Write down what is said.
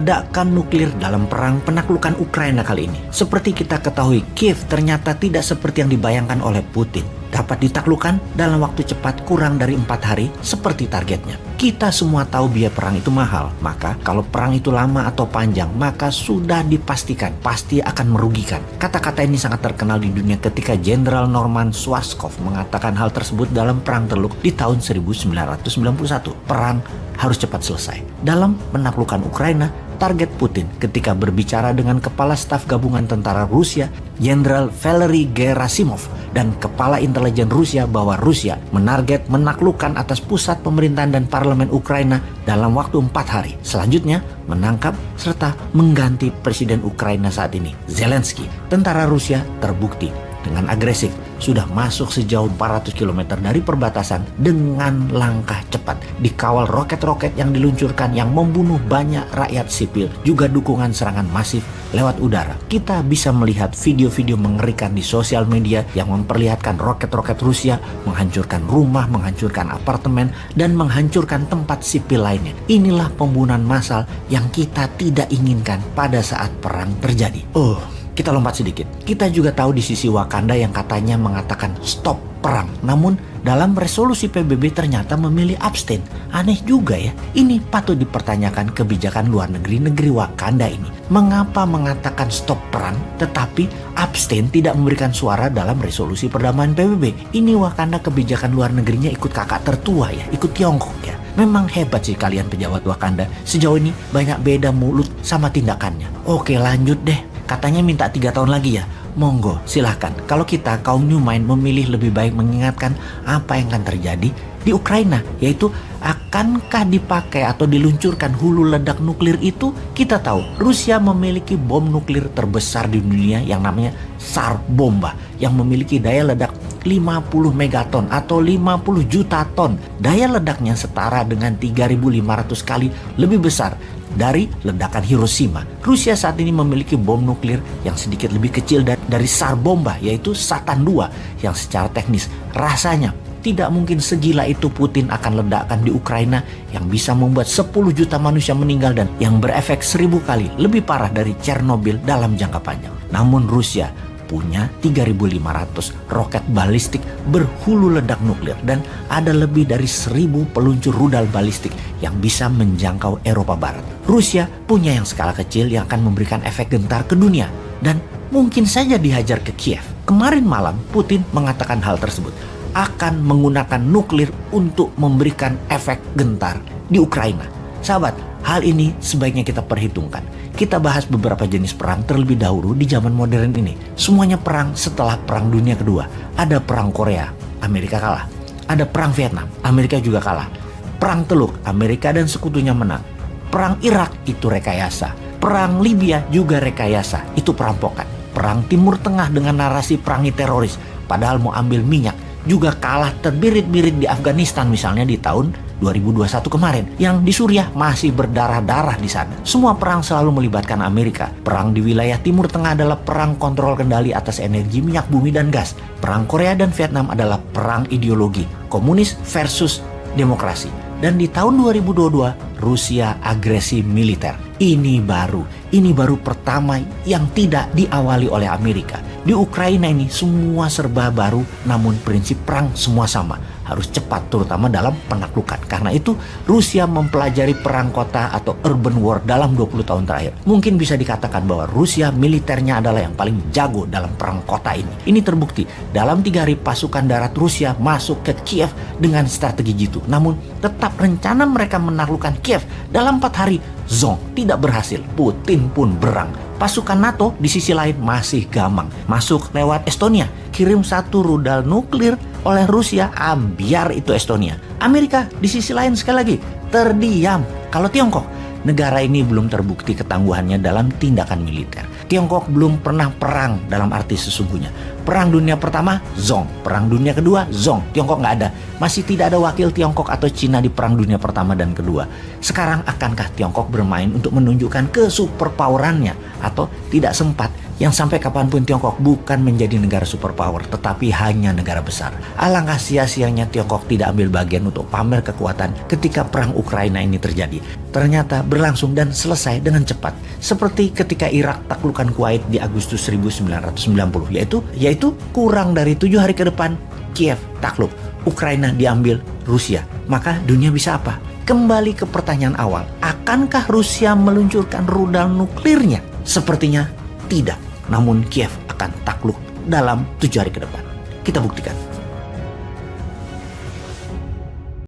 ledakan nuklir dalam perang penaklukan Ukraina kali ini. Seperti kita ketahui, Kiev ternyata tidak seperti yang dibayangkan oleh Putin. Dapat ditaklukkan dalam waktu cepat kurang dari 4 hari seperti targetnya. Kita semua tahu biaya perang itu mahal, maka kalau perang itu lama atau panjang, maka sudah dipastikan pasti akan merugikan. Kata-kata ini sangat terkenal di dunia ketika Jenderal Norman Schwarzkopf mengatakan hal tersebut dalam Perang Teluk di tahun 1991. Perang harus cepat selesai. Dalam menaklukkan Ukraina, target Putin ketika berbicara dengan Kepala Staf Gabungan Tentara Rusia, Jenderal Valery Gerasimov, dan Kepala Intelijen Rusia bahwa Rusia menarget menaklukkan atas pusat pemerintahan dan parlemen Ukraina dalam waktu 4 hari. Selanjutnya, menangkap serta mengganti Presiden Ukraina saat ini, Zelensky. Tentara Rusia terbukti dengan agresif sudah masuk sejauh 400 km dari perbatasan dengan langkah cepat, dikawal roket-roket yang diluncurkan yang membunuh banyak rakyat sipil, juga dukungan serangan masif lewat udara. Kita bisa melihat video-video mengerikan di sosial media yang memperlihatkan roket-roket Rusia menghancurkan rumah, menghancurkan apartemen, dan menghancurkan tempat sipil lainnya. Inilah pembunuhan massal yang kita tidak inginkan pada saat perang terjadi. Kita lompat sedikit. Kita juga tahu di sisi Wakanda yang katanya mengatakan stop perang. Namun dalam resolusi PBB ternyata memilih abstain. Aneh juga ya. Ini patut dipertanyakan kebijakan luar negeri Wakanda ini. Mengapa mengatakan stop perang tetapi abstain tidak memberikan suara dalam resolusi perdamaian PBB? Ini Wakanda kebijakan luar negerinya ikut kakak tertua ya, ikut Tiongkok ya. Memang hebat sih kalian pejabat Wakanda. Sejauh ini banyak beda mulut sama tindakannya. Oke, lanjut deh. Katanya minta 3 tahun lagi ya. Monggo, silahkan. Kalau kita kaum New Mind memilih lebih baik mengingatkan apa yang akan terjadi di Ukraina, yaitu akankah dipakai atau diluncurkan hulu ledak nuklir itu? Kita tahu Rusia memiliki bom nuklir terbesar di dunia yang namanya Tsar Bomba yang memiliki daya ledak 50 megaton atau 50 juta ton. Daya ledaknya setara dengan 3.500 kali lebih besar dari ledakan Hiroshima. Rusia saat ini memiliki bom nuklir yang sedikit lebih kecil dari Tsar Bomba, yaitu Satan II, yang secara teknis rasanya tidak mungkin segila itu Putin akan ledakkan di Ukraina yang bisa membuat 10 juta manusia meninggal dan yang berefek 1000 kali lebih parah dari Chernobyl dalam jangka panjang. Namun Rusia punya 3.500 roket balistik berhulu ledak nuklir dan ada lebih dari 1.000 peluncur rudal balistik yang bisa menjangkau Eropa Barat. Rusia punya yang skala kecil yang akan memberikan efek gentar ke dunia dan mungkin saja dihajar ke Kiev. Kemarin malam Putin mengatakan hal tersebut, akan menggunakan nuklir untuk memberikan efek gentar di Ukraina. Sahabat, hal ini sebaiknya kita perhitungkan. Kita bahas beberapa jenis perang terlebih dahulu di zaman modern ini. Semuanya perang setelah Perang Dunia Kedua. Ada Perang Korea, Amerika kalah. Ada Perang Vietnam, Amerika juga kalah. Perang Teluk, Amerika dan sekutunya menang. Perang Irak itu rekayasa. Perang Libya juga rekayasa, itu perampokan. Perang Timur Tengah dengan narasi perangi teroris, padahal mau ambil minyak, juga kalah terbirit-birit di Afghanistan misalnya di tahun 2021 kemarin, yang di Suriah masih berdarah-darah di sana. Semua perang selalu melibatkan Amerika. Perang di wilayah Timur Tengah adalah perang kontrol kendali atas energi minyak bumi dan gas. Perang Korea dan Vietnam adalah perang ideologi, komunis versus demokrasi. Dan di tahun 2022, Rusia agresi militer. Ini baru pertama yang tidak diawali oleh Amerika. Di Ukraina ini semua serba baru, namun prinsip perang semua sama. Harus cepat, terutama dalam penaklukan. Karena itu Rusia mempelajari perang kota atau urban war dalam 20 tahun terakhir. Mungkin bisa dikatakan bahwa Rusia militernya adalah yang paling jago dalam perang kota ini. Ini terbukti dalam 3 hari pasukan darat Rusia masuk ke Kiev dengan strategi jitu. Namun tetap rencana mereka menaklukkan Kiev dalam 4 hari zong, tidak berhasil. Putin pun berang. Pasukan NATO di sisi lain masih gamang. Masuk lewat Estonia, kirim 1 rudal nuklir oleh Rusia, ambiar itu Estonia. Amerika di sisi lain sekali lagi terdiam. Kalau Tiongkok, negara ini belum terbukti ketangguhannya dalam tindakan militer. Tiongkok belum pernah perang dalam arti sesungguhnya. Perang Dunia Pertama, zong. Perang Dunia Kedua, zong. Tiongkok nggak ada. Masih tidak ada wakil Tiongkok atau Cina di Perang Dunia Pertama dan Kedua. Sekarang akankah Tiongkok bermain untuk menunjukkan kesuperpowerannya? Atau tidak sempat yang sampai kapanpun Tiongkok bukan menjadi negara superpower, tetapi hanya negara besar. Alangkah sia-sianya Tiongkok tidak ambil bagian untuk pamer kekuatan ketika perang Ukraina ini terjadi. Ternyata berlangsung dan selesai dengan cepat. Seperti ketika Irak taklukkan Kuwait di Agustus 1990, yaitu kurang dari 7 hari ke depan Kiev takluk, Ukraina diambil Rusia. Maka dunia bisa apa? Kembali ke pertanyaan awal, akankah Rusia meluncurkan rudal nuklirnya? Sepertinya tidak. Namun Kiev akan takluk dalam 7 hari ke depan. Kita buktikan.